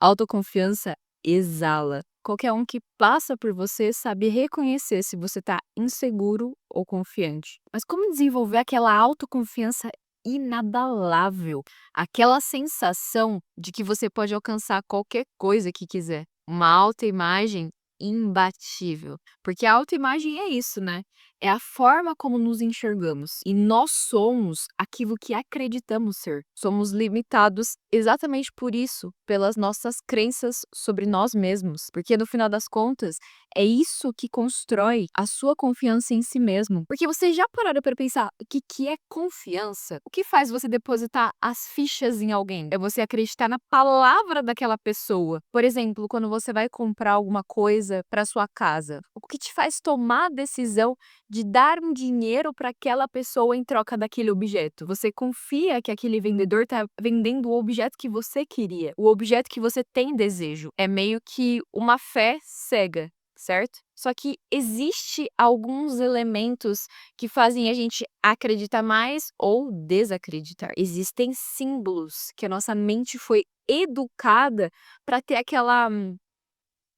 Autoconfiança exala. Qualquer um que passa por você sabe reconhecer se você está inseguro ou confiante. Mas como desenvolver aquela autoconfiança inabalável? Aquela sensação de que você pode alcançar qualquer coisa que quiser. Uma autoimagem imbatível. Porque a autoimagem é isso, né? É a forma como nos enxergamos. E nós somos aquilo que acreditamos ser. Somos limitados exatamente por isso, pelas nossas crenças sobre nós mesmos. Porque no final das contas, é isso que constrói a sua confiança em si mesmo. Porque você já pararam para pensar o que é confiança? O que faz você depositar as fichas em alguém? É você acreditar na palavra daquela pessoa. Por exemplo, quando você vai comprar alguma coisa para sua casa, o que te faz tomar a decisão de dar um dinheiro para aquela pessoa em troca daquele objeto? Você confia que aquele vendedor está vendendo o objeto que você queria, o objeto que você tem desejo. É meio que uma fé cega, certo? Só que existe alguns elementos que fazem a gente acreditar mais ou desacreditar. Existem símbolos que a nossa mente foi educada para ter aquela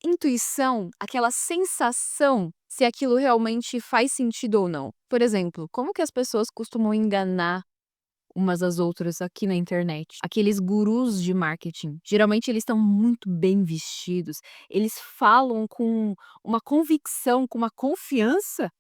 intuição, aquela sensação se aquilo realmente faz sentido ou não. Por exemplo, como que as pessoas costumam enganar umas às outras aqui na internet? Aqueles gurus de marketing, geralmente eles estão muito bem vestidos, eles falam com uma convicção, com uma confiança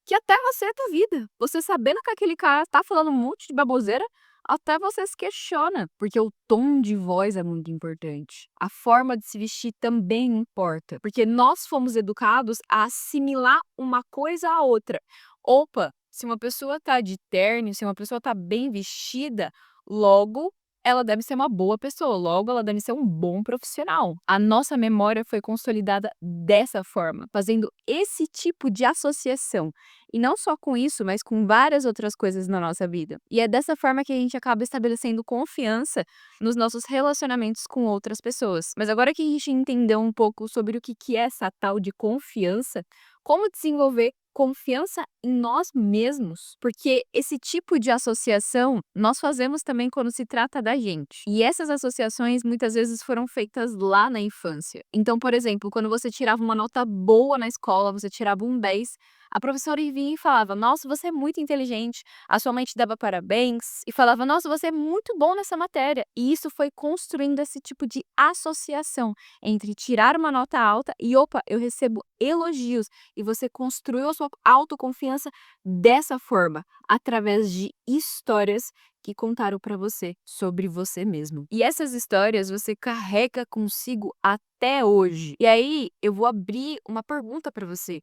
que até você duvida. Você sabendo que aquele cara tá falando um monte de baboseira, até você se questiona, porque o tom de voz é muito importante. A forma de se vestir também importa, porque nós fomos educados a assimilar uma coisa à outra. Opa, se uma pessoa tá de terno, se uma pessoa tá bem vestida, logo ela deve ser uma boa pessoa, logo ela deve ser um bom profissional. A nossa memória foi consolidada dessa forma, fazendo esse tipo de associação. E não só com isso, mas com várias outras coisas na nossa vida. E é dessa forma que a gente acaba estabelecendo confiança nos nossos relacionamentos com outras pessoas. Mas agora que a gente entendeu um pouco sobre o que é essa tal de confiança, como desenvolver confiança em nós mesmos, porque esse tipo de associação nós fazemos também quando se trata da gente. E essas associações muitas vezes foram feitas lá na infância. Então, por exemplo, quando você tirava uma nota boa na escola, você tirava um 10, a professora vinha e falava: "Nossa, você é muito inteligente". A sua mãe te dava parabéns e falava: "Nossa, você é muito bom nessa matéria". E isso foi construindo esse tipo de associação entre tirar uma nota alta e: "Opa, eu recebo elogios". E você construiu a sua autoconfiança dessa forma, através de histórias que contaram para você sobre você mesmo. E essas histórias você carrega consigo até hoje. E aí eu vou abrir uma pergunta para você: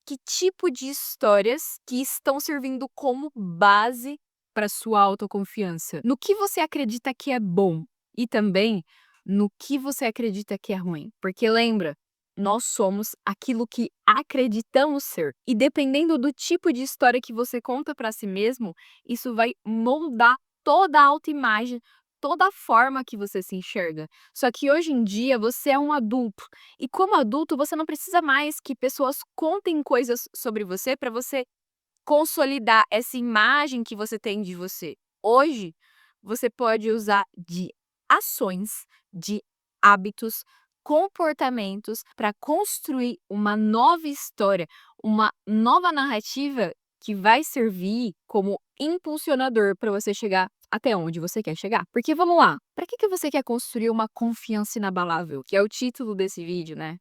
que tipo de histórias que estão servindo como base para sua autoconfiança? No que você acredita que é bom e também no que você acredita que é ruim? Porque lembra, nós somos aquilo que acreditamos ser. E dependendo do tipo de história que você conta para si mesmo, isso vai moldar toda a autoimagem, toda a forma que você se enxerga. Só que hoje em dia você é um adulto e como adulto, você não precisa mais que pessoas contem coisas sobre você para você consolidar essa imagem que você tem de você. Hoje, você pode usar de ações, de hábitos, comportamentos para construir uma nova história, uma nova narrativa que vai servir como impulsionador para você chegar até onde você quer chegar. Porque vamos lá, para que você quer construir uma confiança inabalável? Que é o título desse vídeo, né?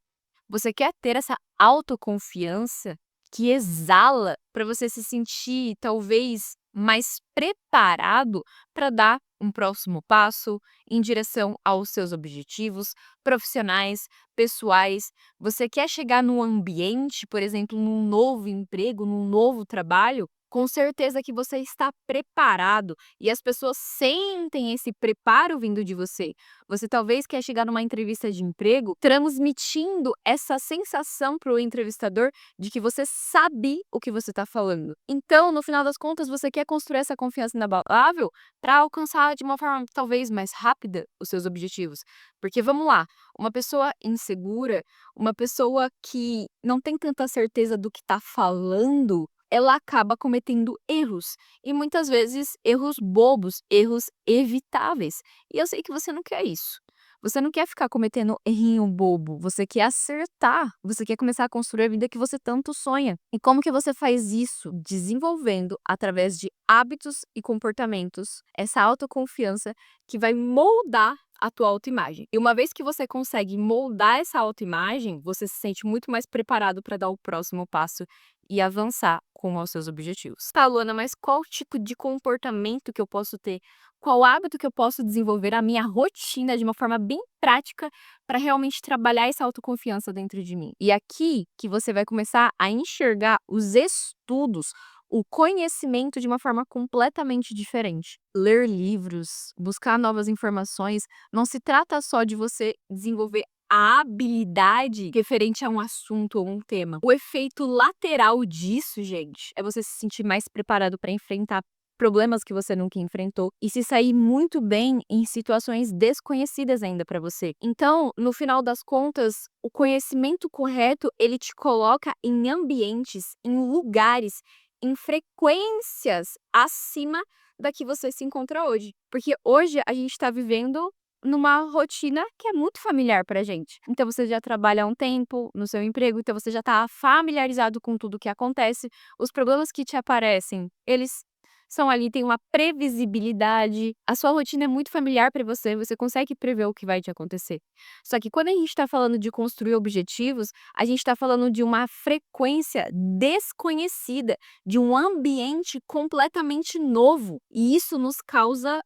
Você quer ter essa autoconfiança que exala para você se sentir talvez mais preparado para dar um próximo passo em direção aos seus objetivos profissionais, pessoais. Você quer chegar num ambiente, por exemplo, num novo emprego, num novo trabalho, com certeza que você está preparado e as pessoas sentem esse preparo vindo de você. Você talvez quer chegar numa entrevista de emprego transmitindo essa sensação para o entrevistador de que você sabe o que você está falando. Então, no final das contas, você quer construir essa confiança inabalável para alcançar de uma forma talvez mais rápida os seus objetivos. Porque vamos lá, uma pessoa insegura, uma pessoa que não tem tanta certeza do que está falando, ela acaba cometendo erros. E muitas vezes erros bobos, erros evitáveis. E eu sei que você não quer isso. Você não quer ficar cometendo errinho bobo, você quer acertar, você quer começar a construir a vida que você tanto sonha. E como que você faz isso? Desenvolvendo através de hábitos e comportamentos essa autoconfiança que vai moldar a tua autoimagem. E uma vez que você consegue moldar essa autoimagem, você se sente muito mais preparado para dar o próximo passo e avançar com os seus objetivos. Tá, Luana, mas qual tipo de comportamento que eu posso ter? Qual hábito que eu posso desenvolver a minha rotina de uma forma bem prática para realmente trabalhar essa autoconfiança dentro de mim? E aqui que você vai começar a enxergar os estudos, o conhecimento de uma forma completamente diferente. Ler livros, buscar novas informações, não se trata só de você desenvolver a habilidade referente a um assunto ou um tema. O efeito lateral disso, gente, é você se sentir mais preparado para enfrentar problemas que você nunca enfrentou e se sair muito bem em situações desconhecidas ainda para você. Então, no final das contas, o conhecimento correto, ele te coloca em ambientes, em lugares, em frequências acima da que você se encontra hoje. Porque hoje a gente está vivendo numa rotina que é muito familiar pra gente. Então você já trabalha há um tempo no seu emprego, então você já está familiarizado com tudo que acontece. Os problemas que te aparecem, eles são ali, tem uma previsibilidade. A sua rotina é muito familiar para você, você consegue prever o que vai te acontecer. Só que quando a gente está falando de construir objetivos, a gente está falando de uma frequência desconhecida, de um ambiente completamente novo. E isso nos causa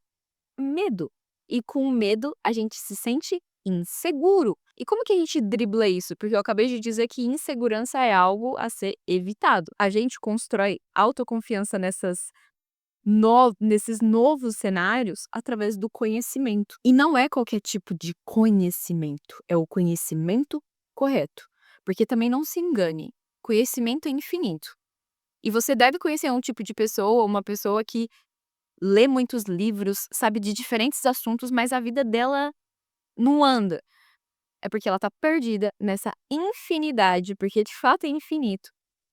medo. E com medo, a gente se sente inseguro. E como que a gente dribla isso? Porque eu acabei de dizer que insegurança é algo a ser evitado. A gente constrói autoconfiança nesses novos cenários através do conhecimento. E não é qualquer tipo de conhecimento, é o conhecimento correto. Porque também não se engane, conhecimento é infinito. E você deve conhecer um tipo de pessoa, uma pessoa que lê muitos livros, sabe de diferentes assuntos, mas a vida dela não anda. É porque ela tá perdida nessa infinidade, porque de fato é infinito,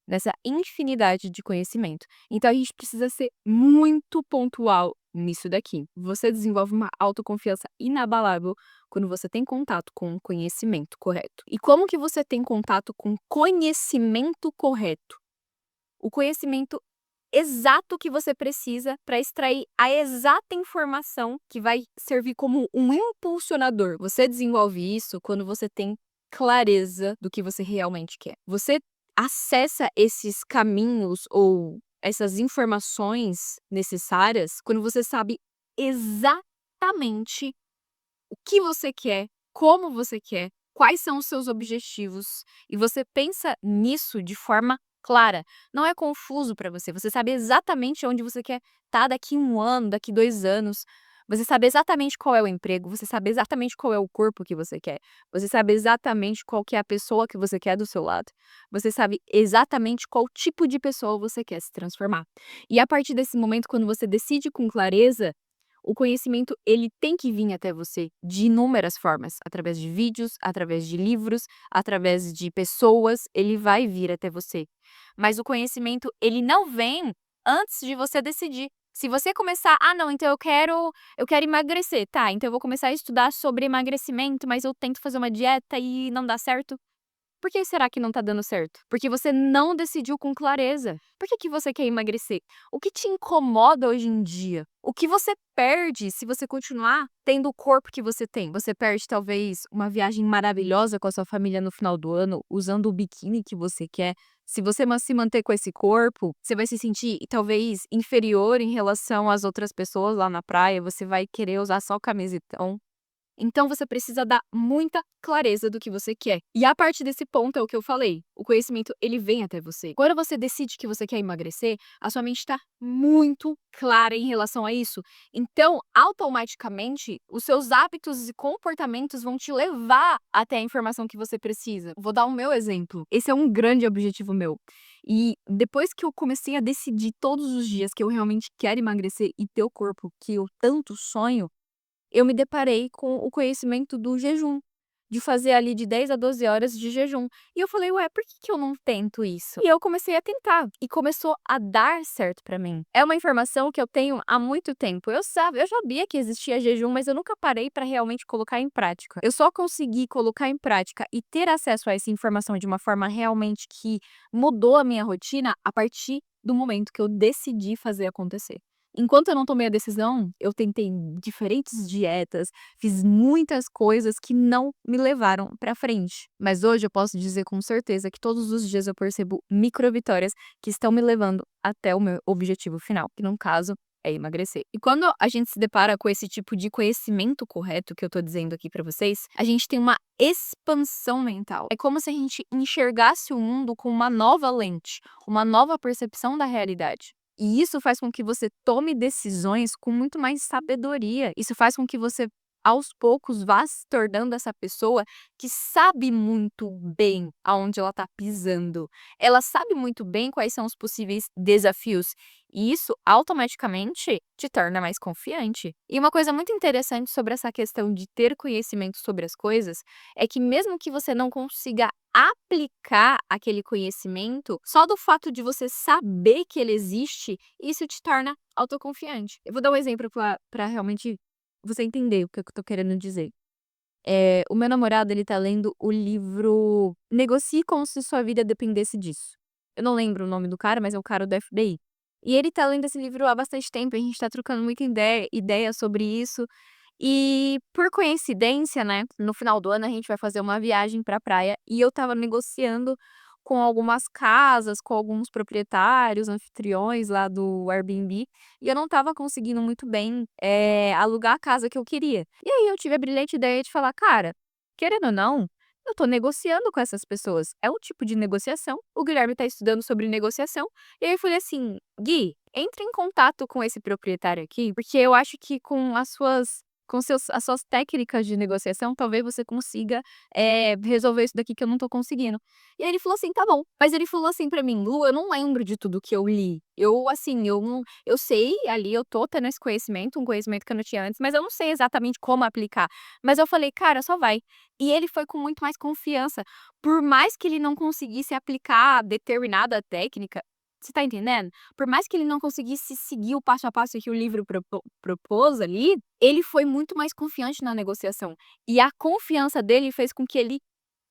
nessa infinidade de conhecimento. Então a gente precisa ser muito pontual nisso daqui. Você desenvolve uma autoconfiança inabalável quando você tem contato com o conhecimento correto. E como que você tem contato com conhecimento correto? O conhecimento exato que você precisa para extrair a exata informação que vai servir como um impulsionador. Você desenvolve isso quando você tem clareza do que você realmente quer. Você acessa esses caminhos ou essas informações necessárias quando você sabe exatamente o que você quer, como você quer, quais são os seus objetivos, e você pensa nisso de forma clara. Não é confuso para você, você sabe exatamente onde você quer estar daqui 1 ano, daqui 2 anos. Você sabe exatamente qual é o emprego, você sabe exatamente qual é o corpo que você quer, você sabe exatamente qual que é a pessoa que você quer do seu lado, você sabe exatamente qual tipo de pessoa você quer se transformar. E a partir desse momento, quando você decide com clareza, o conhecimento, ele tem que vir até você de inúmeras formas, através de vídeos, através de livros, através de pessoas, ele vai vir até você. Mas o conhecimento, ele não vem antes de você decidir. Se você começar, ah, não, então eu quero emagrecer, tá? Então eu vou começar a estudar sobre emagrecimento, mas eu tento fazer uma dieta e não dá certo. Por que será que não tá dando certo? Porque você não decidiu com clareza. Por que você quer emagrecer? O que te incomoda hoje em dia? O que você perde se você continuar tendo o corpo que você tem? Você perde talvez uma viagem maravilhosa com a sua família no final do ano, usando o biquíni que você quer. Se você se manter com esse corpo, você vai se sentir talvez inferior em relação às outras pessoas lá na praia. Você vai querer usar só camisetão. Então você precisa dar muita clareza do que você quer. E a partir desse ponto é o que eu falei, o conhecimento ele vem até você. Quando você decide que você quer emagrecer, a sua mente está muito clara em relação a isso. Então, automaticamente, os seus hábitos e comportamentos vão te levar até a informação que você precisa. Vou dar o meu exemplo. Esse é um grande objetivo meu. E depois que eu comecei a decidir todos os dias que eu realmente quero emagrecer e ter o corpo que eu tanto sonho, eu me deparei com o conhecimento do jejum, de fazer ali de 10 a 12 horas de jejum. E eu falei: "Ué, por que que eu não tento isso?". E eu comecei a tentar, e começou a dar certo pra mim. É uma informação que eu tenho há muito tempo. Eu sabia que existia jejum, mas eu nunca parei pra realmente colocar em prática. Eu só consegui colocar em prática e ter acesso a essa informação de uma forma realmente que mudou a minha rotina a partir do momento que eu decidi fazer acontecer. Enquanto eu não tomei a decisão, eu tentei diferentes dietas, fiz muitas coisas que não me levaram pra frente. Mas hoje eu posso dizer com certeza que todos os dias eu percebo micro-vitórias que estão me levando até o meu objetivo final, que no caso é emagrecer. E quando a gente se depara com esse tipo de conhecimento correto que eu tô dizendo aqui pra vocês, a gente tem uma expansão mental. É como se a gente enxergasse o mundo com uma nova lente, uma nova percepção da realidade. E isso faz com que você tome decisões com muito mais sabedoria. Isso faz com que você, aos poucos, vá se tornando essa pessoa que sabe muito bem aonde ela tá pisando. Ela sabe muito bem quais são os possíveis desafios. E isso automaticamente te torna mais confiante. E uma coisa muito interessante sobre essa questão de ter conhecimento sobre as coisas é que, mesmo que você não consiga aplicar aquele conhecimento, só do fato de você saber que ele existe, isso te torna autoconfiante. Eu vou dar um exemplo pra realmente você entender o que eu tô querendo dizer. O meu namorado, ele tá lendo o livro Negocie como se sua vida dependesse disso. Eu não lembro o nome do cara, mas é o cara do FBI. E ele tá lendo esse livro há bastante tempo, a gente tá trocando muita ideia sobre isso. E, por coincidência, né, no final do ano a gente vai fazer uma viagem pra praia e eu estava negociando com algumas casas, com alguns proprietários, anfitriões lá do Airbnb, e eu não estava conseguindo muito bem, alugar a casa que eu queria. E aí eu tive a brilhante ideia de falar: "Cara, querendo ou não, eu tô negociando com essas pessoas, é um tipo de negociação, o Guilherme tá estudando sobre negociação", e aí eu falei assim: "Gui, entre em contato com esse proprietário aqui, porque eu acho que as suas técnicas de negociação, talvez você consiga, resolver isso daqui que eu não tô conseguindo". E aí ele falou assim: "Tá bom". Mas ele falou assim pra mim: "Lu, eu não lembro de tudo que eu li. Eu, assim, eu não eu sei ali, eu tô tendo esse conhecimento, um conhecimento que eu não tinha antes, mas eu não sei exatamente como aplicar". Mas eu falei: "Cara, só vai". E ele foi com muito mais confiança. Por mais que ele não conseguisse aplicar determinada técnica, você tá entendendo? Por mais que ele não conseguisse seguir o passo a passo que o livro propôs ali, ele foi muito mais confiante na negociação. E a confiança dele fez com que ele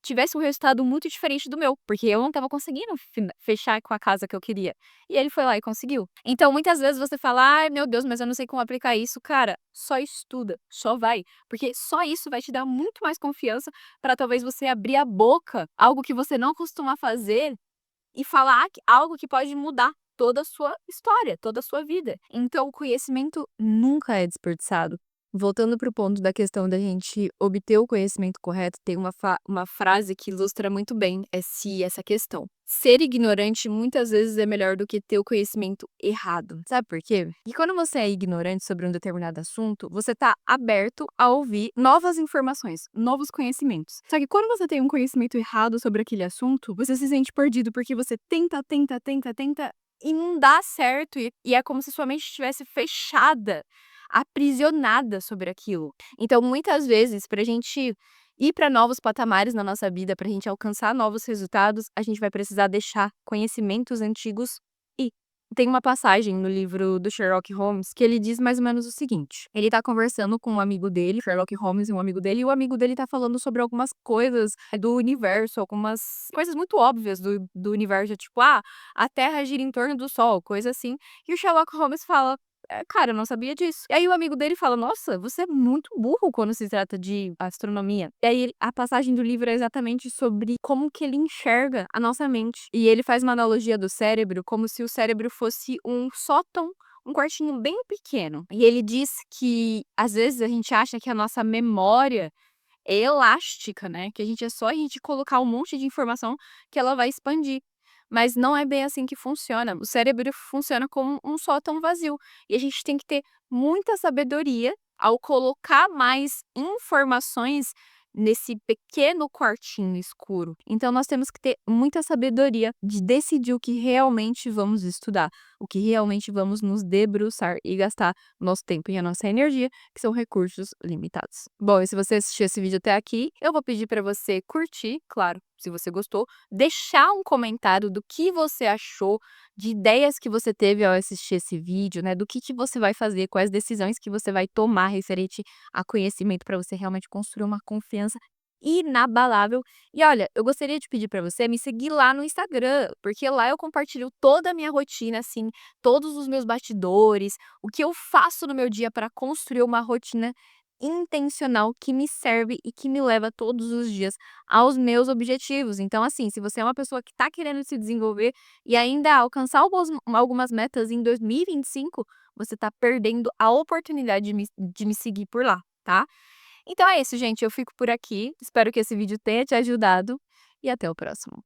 tivesse um resultado muito diferente do meu, porque eu não estava conseguindo fechar com a casa que eu queria. E ele foi lá e conseguiu. Então, muitas vezes você fala: "Ai, meu Deus, mas eu não sei como aplicar isso". Cara, só estuda, só vai, porque só isso vai te dar muito mais confiança para talvez você abrir a boca, algo que você não costuma fazer, e falar algo que pode mudar toda a sua história, toda a sua vida. Então o conhecimento nunca é desperdiçado. Voltando para o ponto da questão da gente obter o conhecimento correto, tem uma frase que ilustra muito bem essa questão. Ser ignorante muitas vezes é melhor do que ter o conhecimento errado. Sabe por quê? Porque quando você é ignorante sobre um determinado assunto, você está aberto a ouvir novas informações, novos conhecimentos. Só que quando você tem um conhecimento errado sobre aquele assunto, você se sente perdido porque você tenta e não dá certo. E é como se sua mente estivesse fechada, aprisionada sobre aquilo. Então, muitas vezes, pra gente ir para novos patamares na nossa vida, pra gente alcançar novos resultados, a gente vai precisar deixar conhecimentos antigos ir. Tem uma passagem no livro do Sherlock Holmes que ele diz mais ou menos o seguinte: ele tá conversando com um amigo dele, Sherlock Holmes e um amigo dele, e o amigo dele tá falando sobre algumas coisas do universo, algumas coisas muito óbvias do universo, tipo: "Ah, a Terra gira em torno do Sol", coisa assim. E o Sherlock Holmes fala: cara, eu não sabia disso". E aí o amigo dele fala: "Nossa, você é muito burro quando se trata de astronomia". E aí a passagem do livro é exatamente sobre como que ele enxerga a nossa mente. E ele faz uma analogia do cérebro como se o cérebro fosse um sótão, um quartinho bem pequeno. E ele diz que, às vezes, a gente acha que a nossa memória é elástica, né, que é só a gente colocar um monte de informação que ela vai expandir. Mas não é bem assim que funciona. O cérebro funciona como um sótão vazio. E a gente tem que ter muita sabedoria ao colocar mais informações nesse pequeno quartinho escuro. Então nós temos que ter muita sabedoria de decidir o que realmente vamos estudar. o que realmente vamos nos debruçar e gastar nosso tempo e a nossa energia, que são recursos limitados. Bom, e se você assistiu esse vídeo até aqui, eu vou pedir para você curtir, claro, se você gostou, deixar um comentário do que você achou, de ideias que você teve ao assistir esse vídeo, né, do que você vai fazer, quais decisões que você vai tomar referente a conhecimento para você realmente construir uma confiança inabalável. E olha, eu gostaria de pedir para você me seguir lá no Instagram, porque lá eu compartilho toda a minha rotina, assim, todos os meus bastidores, o que eu faço no meu dia para construir uma rotina intencional que me serve e que me leva todos os dias aos meus objetivos. Então, assim, se você é uma pessoa que está querendo se desenvolver e ainda alcançar algumas metas em 2025, você está perdendo a oportunidade de me seguir por lá, tá? Então é isso, gente. Eu fico por aqui. Espero que esse vídeo tenha te ajudado e até o próximo.